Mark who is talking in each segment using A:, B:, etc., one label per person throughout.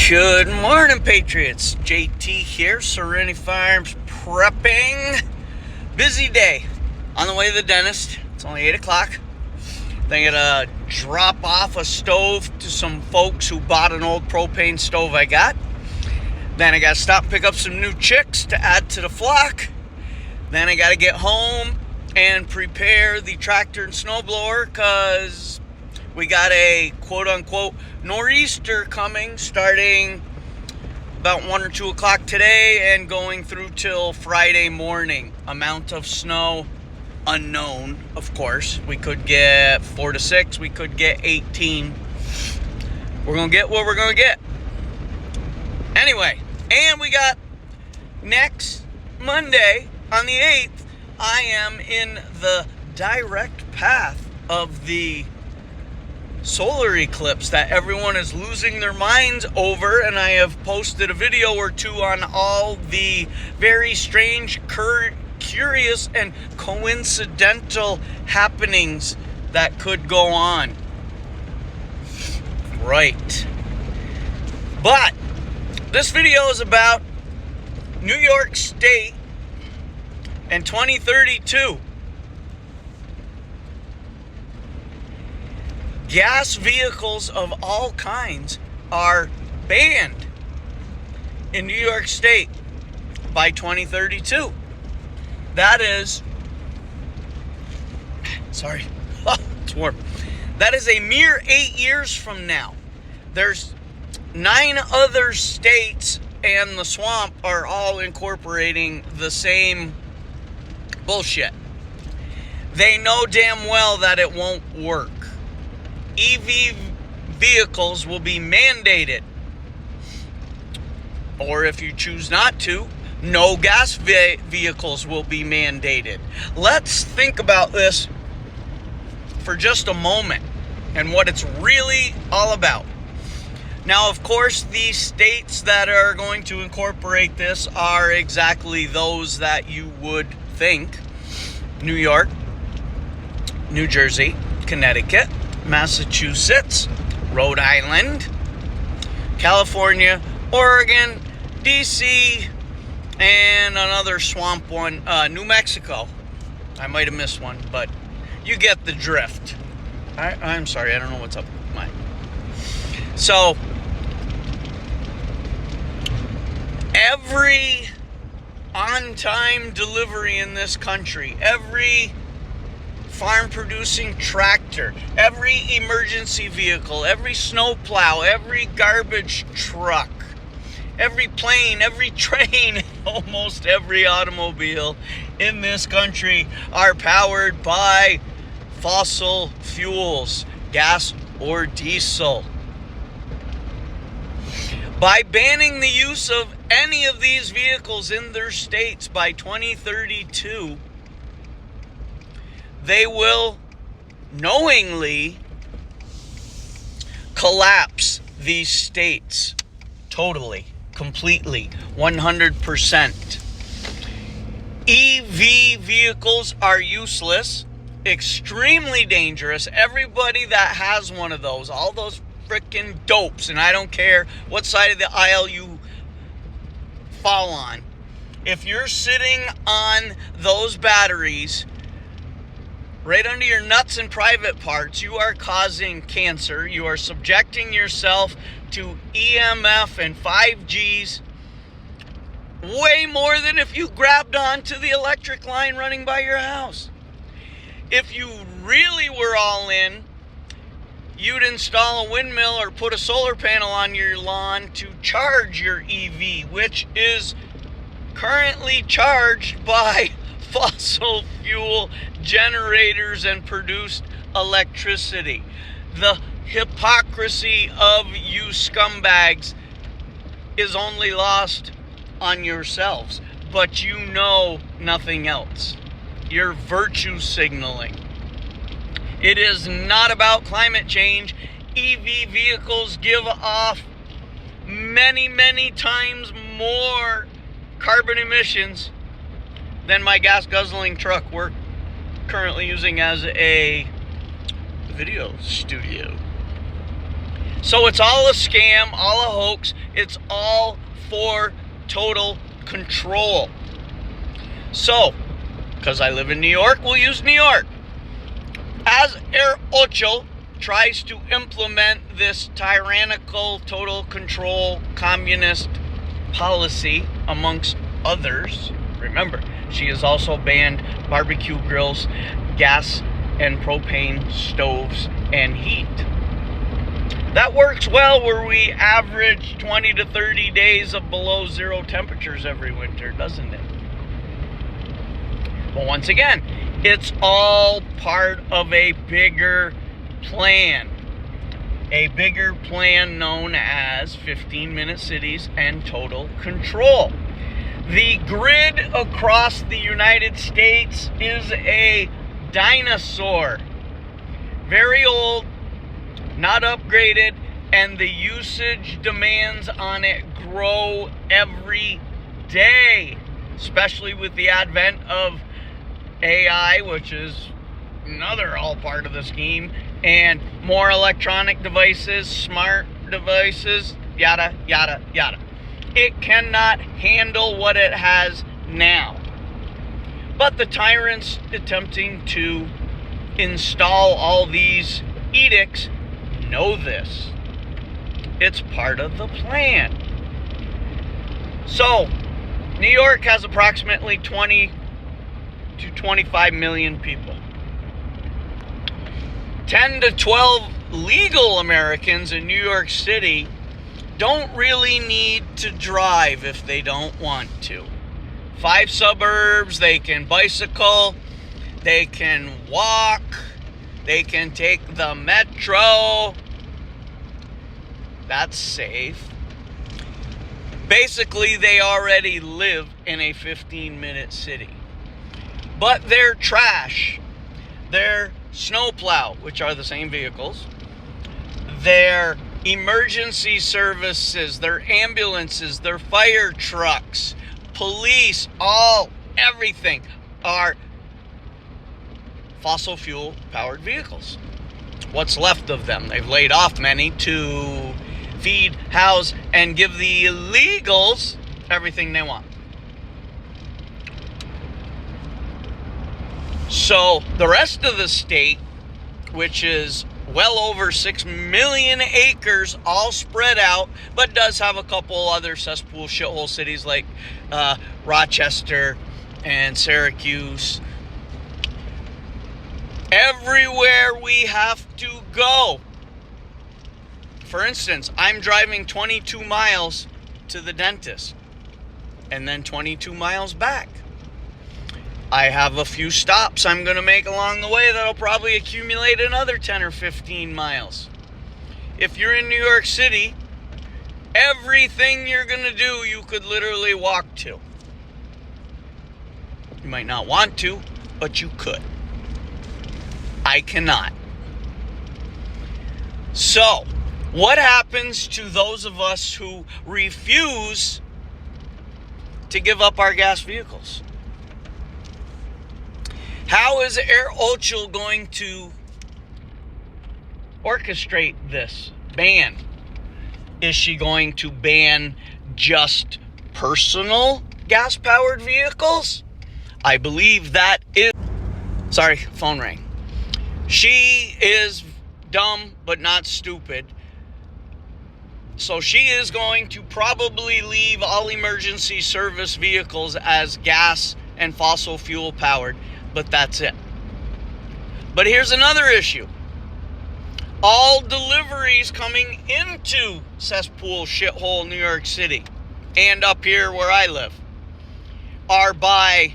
A: Good morning, Patriots. JT here, Serenity Farms prepping. Busy day. On the way to the dentist. It's only 8 o'clock. Then I gotta drop off a stove to some folks who bought an old propane stove I got. Then I gotta stop and pick up some new chicks to add to the flock. Then I gotta get home and prepare the tractor and snowblower because we got a quote-unquote nor'easter coming starting about 1 or 2 o'clock today and going through till Friday morning. Amount of snow unknown, of course. We could get 4 to 6. We could get 18. We're going to get what we're going to get. Anyway, and we got next Monday on the 8th, I am in the direct path of the solar eclipse that everyone is losing their minds over, and I have posted a video or two on all the very strange, curious, and coincidental happenings that could go on. Right. But this video is about New York State and 2032. Gas vehicles of all kinds are banned in New York State by 2032. That is, sorry, it's warm. That is a mere 8 years from now. There's 9 other states and the swamp are all incorporating the same bullshit. They know damn well that it won't work. EV vehicles will be mandated. Or if you choose not to, no gas vehicles will be mandated. Let's think about this for just a moment and what it's really all about. Now, of course, the states that are going to incorporate this are exactly those that you would think: New York, New Jersey, Connecticut, Massachusetts, Rhode Island, California, Oregon, DC, and another swamp one, New Mexico. I might have missed one, but you get the drift. I'm sorry, I don't know what's up with mine. So, every on-time delivery in this country, every farm-producing tractor, every emergency vehicle, every snowplow, every garbage truck, every plane, every train, almost every automobile in this country are powered by fossil fuels, gas or diesel. By banning the use of any of these vehicles in their states by 2032, they will knowingly collapse these states totally, completely, 100%. EV vehicles are useless, extremely dangerous. Everybody that has one of those, all those freaking dopes, and I don't care what side of the aisle you fall on, if you're sitting on those batteries right under your nuts and private parts, you are causing cancer. You are subjecting yourself to EMF and 5Gs way more than if you grabbed onto the electric line running by your house. If you really were all in, you'd install a windmill or put a solar panel on your lawn to charge your EV, which is currently charged by fossil fuel generators and produced electricity. The hypocrisy of you scumbags is only lost on yourselves, but you know nothing else. You're virtue signaling. It is not about climate change. EV vehicles give off many, many times more carbon emissions than my gas guzzling truck we're currently using as a video studio. So it's all a scam, all a hoax. It's all for total control. So, because I live in New York, we'll use New York. As Herr hochul tries to implement this tyrannical, total control, communist policy, amongst others, remember, she has also banned barbecue grills, gas and propane stoves, and heat. That works well where we average 20 to 30 days of below zero temperatures every winter, doesn't it? But once again, it's all part of a bigger plan. A bigger plan known as 15-minute cities and total control. The grid across the United States is a dinosaur. Very old, not upgraded, and the usage demands on it grow every day, especially with the advent of AI, which is another all part of the scheme, and more electronic devices, smart devices, yada, yada, yada. It cannot handle what it has now. But the tyrants attempting to install all these edicts know this. It's part of the plan. So, New York has approximately 20 to 25 million people. 10 to 12 legal Americans in New York City don't really need to drive if they don't want to. 5 suburbs, they can bicycle, they can walk, they can take the metro. That's safe. Basically, they already live in a 15-minute city. But their trash, their snowplow, which are the same vehicles, their emergency services, their ambulances, their fire trucks, police, everything are fossil fuel powered vehicles. What's left of them? They've laid off many to feed, house, and give the illegals everything they want. So the rest of the state, which is well over 6 million acres all spread out, but does have a couple other cesspool shithole cities like Rochester and Syracuse. Everywhere we have to go. For instance, I'm driving 22 miles to the dentist and then 22 miles back. I have a few stops I'm going to make along the way that'll probably accumulate another 10 or 15 miles. If you're in New York City, everything you're going to do, you could literally walk to. You might not want to, but you could. I cannot. So, what happens to those of us who refuse to give up our gas vehicles? How is Herr hochul going to orchestrate this ban? Is she going to ban just personal gas-powered vehicles? I believe that is... Sorry, phone rang. She is dumb but not stupid. So she is going to probably leave all emergency service vehicles as gas and fossil fuel powered. But that's it. But here's another issue. All deliveries coming into cesspool shithole New York City and up here where I live are by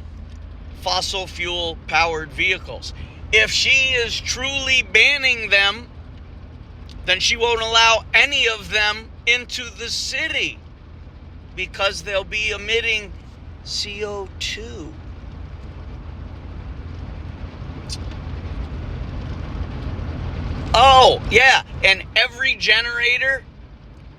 A: fossil fuel powered vehicles. If she is truly banning them, then she won't allow any of them into the city because they'll be emitting CO2. Oh, yeah, and every generator,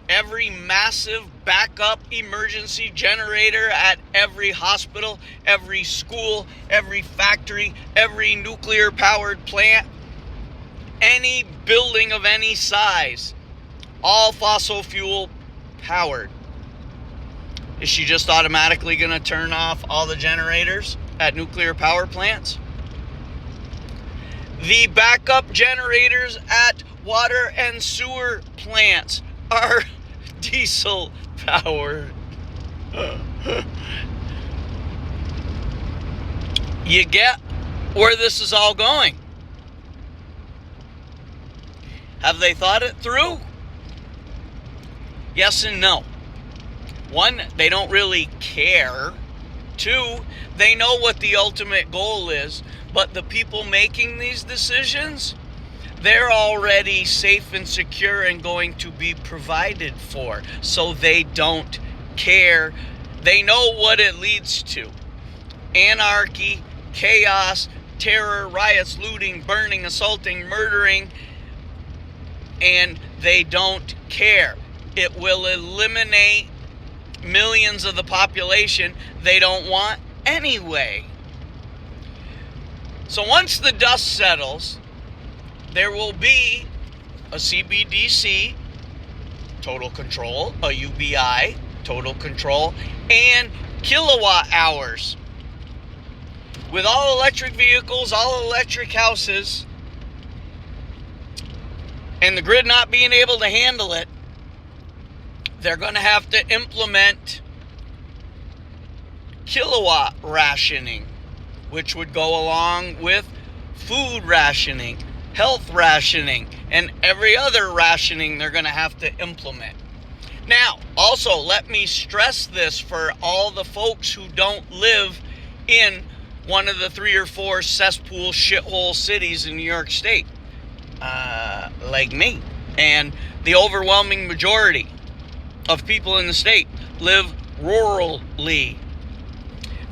A: every massive backup emergency generator at every hospital, every school, every factory, every nuclear powered plant, any building of any size all fossil fuel powered. Is she just automatically going to turn off all the generators at nuclear power plants? The backup generators at water and sewer plants are diesel powered. You get where this is all going. Have they thought it through? Yes and no. One, they don't really care. Two, they know what the ultimate goal is, but the people making these decisions, they're already safe and secure and going to be provided for. So they don't care. They know what it leads to. Anarchy, chaos, terror, riots, looting, burning, assaulting, murdering, and they don't care. It will eliminate millions of the population they don't want anyway. So once the dust settles, there will be a CBDC, total control, a UBI, total control, and kilowatt hours. With all electric vehicles, all electric houses, and the grid not being able to handle it, they're going to have to implement kilowatt rationing, which would go along with food rationing, health rationing, and every other rationing they're going to have to implement. Now, also, let me stress this for all the folks who don't live in one of the 3 or 4 cesspool shithole cities in New York State, like me. And the overwhelming majority of people in the state live rurally.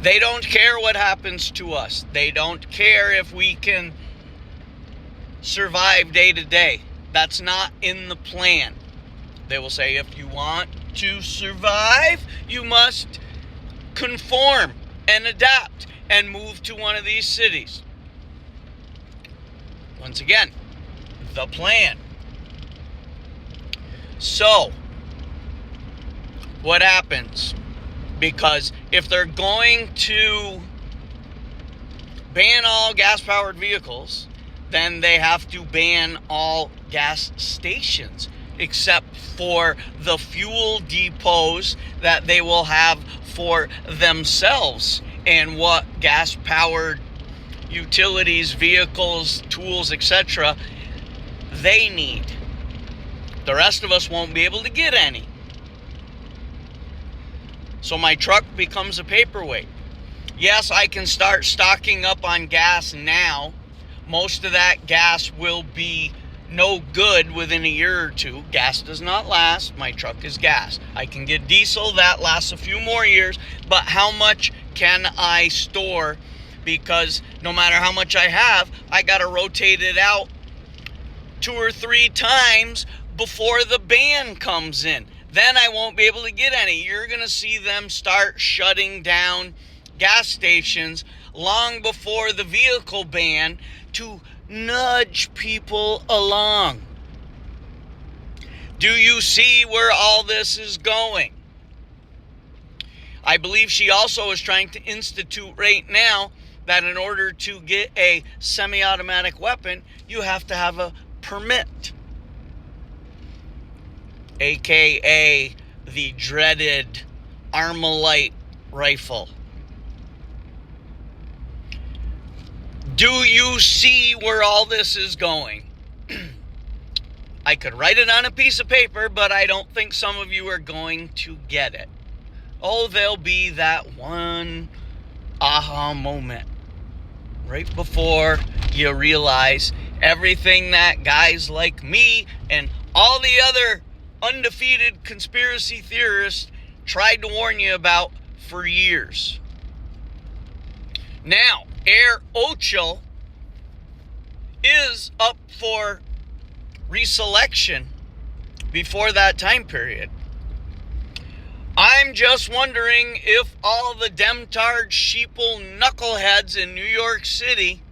A: They don't care what happens to us. They don't care if we can survive day to day. That's not in the plan. They will say, if you want to survive, you must conform and adapt and move to one of these cities. Once again, the plan. So, what happens? Because if they're going to ban all gas-powered vehicles, then they have to ban all gas stations, except for the fuel depots that they will have for themselves and what gas-powered utilities, vehicles, tools, etc. they need. The rest of us won't be able to get any. So my truck becomes a paperweight. Yes, I can start stocking up on gas now. Most of that gas will be no good within a year or two. Gas does not last. My truck is gas. I can get diesel. That lasts a few more years. But how much can I store? Because no matter how much I have, I got to rotate it out 2 or 3 times before the ban comes in. Then I won't be able to get any. You're going to see them start shutting down gas stations long before the vehicle ban to nudge people along. Do you see where all this is going? I believe she also is trying to institute right now that in order to get a semi-automatic weapon, you have to have a permit. AKA the dreaded Armalite rifle. Do you see where all this is going? I could write it on a piece of paper, but I don't think some of you are going to get it. Oh, there'll be that one aha moment right before you realize everything that guys like me and all the other undefeated conspiracy theorists tried to warn you about for years. Now, Herr hochul is up for reselection before that time period. I'm just wondering if all the demtard sheeple knuckleheads in New York City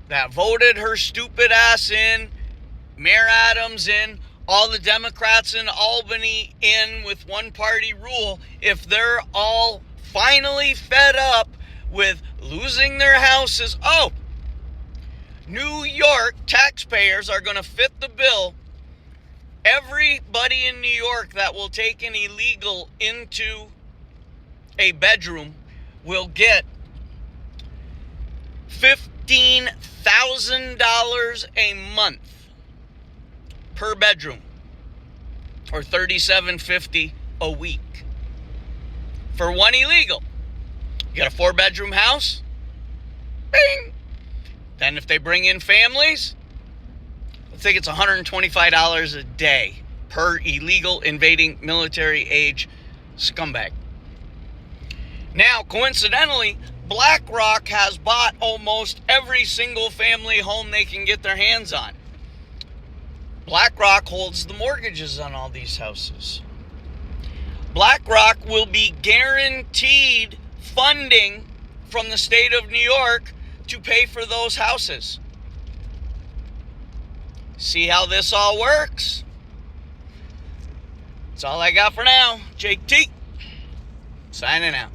A: that voted her stupid ass in Mayor Adams in, all the Democrats in Albany in with one-party rule, if they're all finally fed up with losing their houses, New York taxpayers are going to fit the bill. Everybody in New York that will take an illegal into a bedroom will get $15,000 a month per bedroom, or $37.50 a week for one illegal. You got a 4-bedroom house? Bing! Then if they bring in families, I think it's $125 a day per illegal invading military age scumbag. Now, coincidentally, BlackRock has bought almost every single family home they can get their hands on. BlackRock holds the mortgages on all these houses. BlackRock will be guaranteed funding from the state of New York to pay for those houses. See how this all works? That's all I got for now. Jake T, signing out.